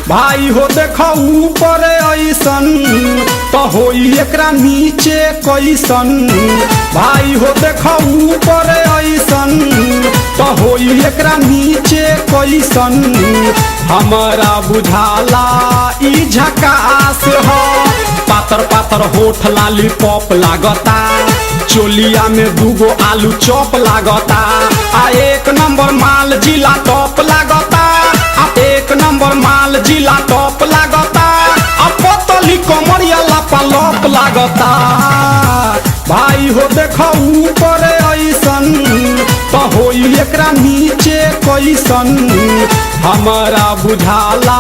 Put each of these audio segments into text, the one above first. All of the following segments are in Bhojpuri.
भाई हो देखो ऊपर ऐसन तो होई एकरा नीचे कैसन। भाई हो देखो ऊपर ऐसन तो होई एकरा नीचे कैसन। हमारा बुझाला ई झकास हो। पातर पातर होठ लाली पॉप लागता, चोलिया में दूगो आलू चॉप लागता। आ एक नंबर माल जिला टॉप लागता, आ एक नंबर माल जिला टॉप लागता। आ पतली कमरिया लापालॉप लागता। भाई हो देखो ऊपर ऐसन तो होई एकरा नीचे कैसन। हमारा बुझाला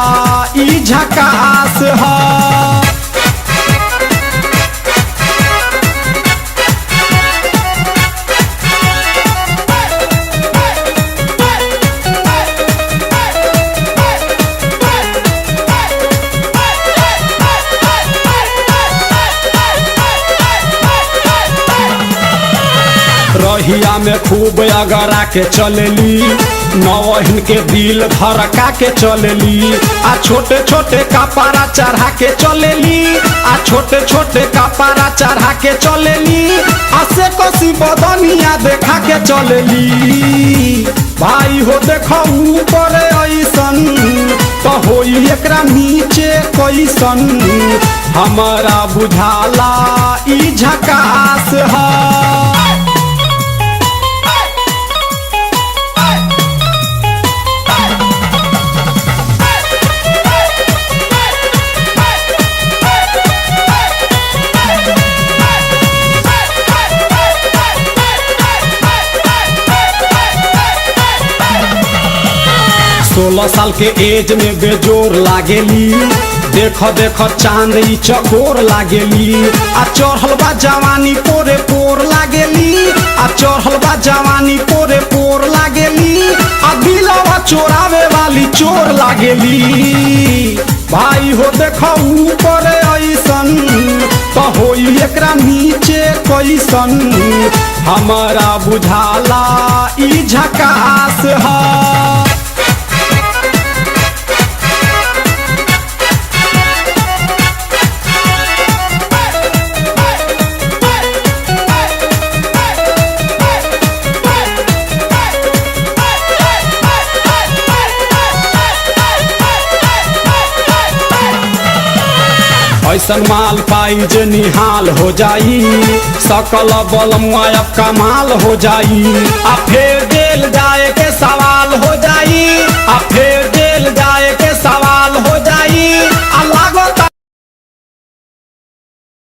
ई झकास है। रहिया में खूब अगरा के चलेली, नौहिन के दिल धड़का के चलेली। आ छोटे छोटे कपड़ा चढ़ा के चलेली, आ छोटे छोटे कपड़ा चढ़ा के चलेली। आ से कसी बदनिया देखा के चलेली। भाई हो देखो ऊपर ऐसन तो होई एकरा नीचे कैसन। हमारा बुझाला ई झकास है। सोलह साल के एज में बेजोर लागेली, देखो देखो चांद ई चकोर लागेली। आ चढ़ल बा जवानी पोरे पोर लागेली, आ चढ़ल बा जवानी पोरे पोर लागेली। आ दिलवा चोरावे वाली चोर लागेली। भाई हो देखो ऊपर ऐसन तो होई एकरा नीचे कैसन। हमारा बुझाला ई झकास है। ऐसन माल पाई जे निहाल हो जाई, सकल बल मुआयब कमाल हो जाई। आ फेर जेल जाए के सवाल हो जाई, आ फेर